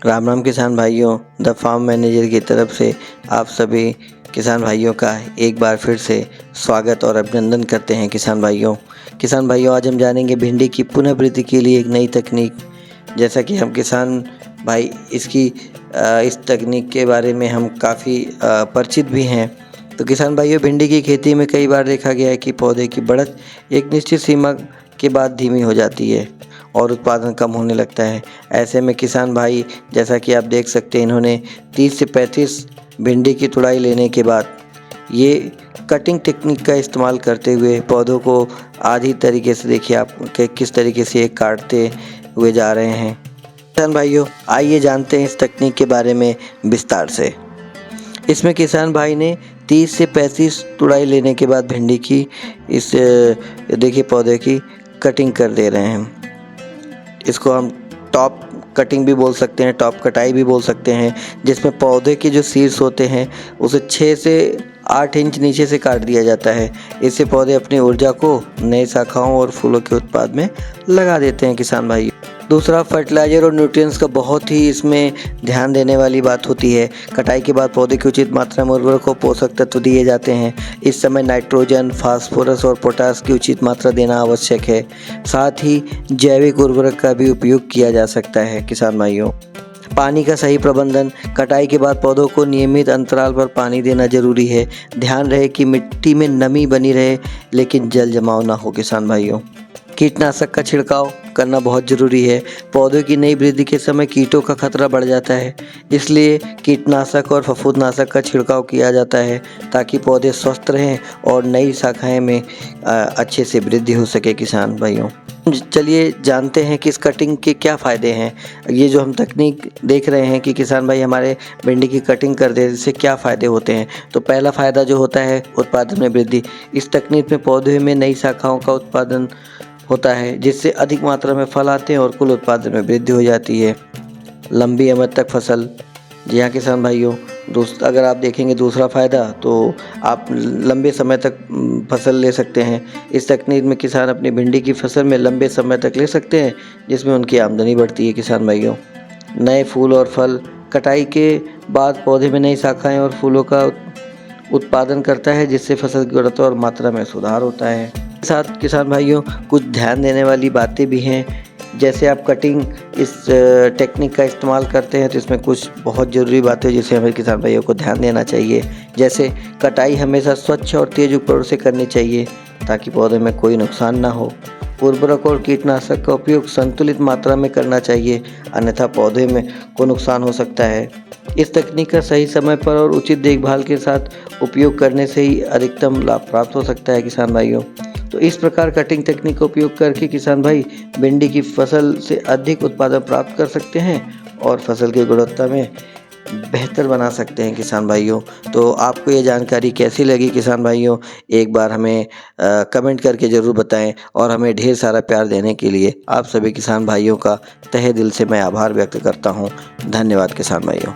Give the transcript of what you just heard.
राम राम किसान भाइयों, the farm manager की तरफ से आप सभी किसान भाइयों का एक बार फिर से स्वागत और अभिनंदन करते हैं। किसान भाइयों आज हम जानेंगे भिंडी की पुनः वृद्धि के लिए एक नई तकनीक। जैसा कि हम किसान भाई इस तकनीक के बारे में हम काफ़ी परिचित भी हैं। तो किसान भाइयों, भिंडी की खेती में कई बार देखा गया है कि पौधे की बढ़त एक निश्चित सीमा के बाद धीमी हो जाती है और उत्पादन कम होने लगता है। ऐसे में किसान भाई, जैसा कि आप देख सकते हैं, इन्होंने 30 से 35 भिंडी की तुड़ाई लेने के बाद ये कटिंग टेक्निक का इस्तेमाल करते हुए पौधों को आधी तरीके से, देखिए आप किस तरीके से ये काटते हुए जा रहे हैं। किसान भाइयों, आइए जानते हैं इस तकनीक के बारे में विस्तार से। इसमें किसान भाई ने 30 से 35 तुड़ाई लेने के बाद भिंडी की इस देखिए पौधे की कटिंग कर दे रहे हैं। इसको हम टॉप कटिंग भी बोल सकते हैं, टॉप कटाई भी बोल सकते हैं, जिसमें पौधे के जो शीर्ष होते हैं उसे 6 से 8 इंच नीचे से काट दिया जाता है। इससे पौधे अपनी ऊर्जा को नई शाखाओं और फूलों के उत्पाद में लगा देते हैं। किसान भाई, दूसरा, फर्टिलाइज़र और न्यूट्रिएंट्स का बहुत ही इसमें ध्यान देने वाली बात होती है। कटाई के बाद पौधे की उचित मात्रा में उर्वरक और पोषक तत्व दिए जाते हैं। इस समय नाइट्रोजन, फास्फोरस और पोटास की उचित मात्रा देना आवश्यक है। साथ ही जैविक उर्वरक का भी उपयोग किया जा सकता है। किसान भाइयों, पानी का सही प्रबंधन। कटाई के बाद पौधों को नियमित अंतराल पर पानी देना जरूरी है। ध्यान रहे कि मिट्टी में नमी बनी रहे लेकिन जल जमाव ना हो। किसान भाइयों, कीटनाशक का छिड़काव करना बहुत ज़रूरी है। पौधों की नई वृद्धि के समय कीटों का खतरा बढ़ जाता है, इसलिए कीटनाशक और फफूंदनाशक का छिड़काव किया जाता है ताकि पौधे स्वस्थ रहें और नई शाखाएं में अच्छे से वृद्धि हो सके। किसान भाइयों, चलिए जानते हैं कि इस कटिंग के क्या फ़ायदे हैं। ये जो हम तकनीक देख रहे हैं कि किसान भाई हमारे भिंडी की कटिंग कर दे, इससे क्या फ़ायदे होते हैं। तो पहला फ़ायदा जो होता है उत्पादन में वृद्धि। इस तकनीक में पौधे में नई शाखाओं का उत्पादन होता है, जिससे अधिक मात्रा में फल आते हैं और कुल उत्पादन में वृद्धि हो जाती है। लंबी अवधि तक फसल। जी हाँ किसान भाइयों, अगर आप देखेंगे दूसरा फ़ायदा, तो आप लंबे समय तक फसल ले सकते हैं। इस तकनीक में किसान अपनी भिंडी की फसल में लंबे समय तक ले सकते हैं, जिसमें उनकी आमदनी बढ़ती है। किसान भाइयों, नए फूल और फल। कटाई के बाद पौधे में नई शाखाएँ और फूलों का उत्पादन करता है, जिससे फसल की गुणवत्ता और मात्रा में सुधार होता है। साथ किसान भाइयों, कुछ ध्यान देने वाली बातें भी हैं। जैसे आप कटिंग इस टेक्निक का इस्तेमाल करते हैं तो इसमें कुछ बहुत ज़रूरी बातें जिसे हमें किसान भाइयों को ध्यान देना चाहिए। जैसे कटाई हमेशा स्वच्छ और तेज उपकरण से करनी चाहिए ताकि पौधे में कोई नुकसान ना हो। उर्वरक और कीटनाशक का उपयोग संतुलित मात्रा में करना चाहिए, अन्यथा पौधे में को नुकसान हो सकता है। इस तकनीक का सही समय पर और उचित देखभाल के साथ उपयोग करने से ही अधिकतम लाभ प्राप्त हो सकता है। किसान भाइयों, तो इस प्रकार कटिंग तकनीक का उपयोग करके किसान भाई भिंडी की फसल से अधिक उत्पादन प्राप्त कर सकते हैं और फसल की गुणवत्ता में बेहतर बना सकते हैं। किसान भाइयों, तो आपको ये जानकारी कैसी लगी किसान भाइयों, एक बार हमें कमेंट करके ज़रूर बताएं और हमें ढेर सारा प्यार देने के लिए आप सभी किसान भाइयों का तहे दिल से मैं आभार व्यक्त करता हूं। धन्यवाद किसान भाइयों।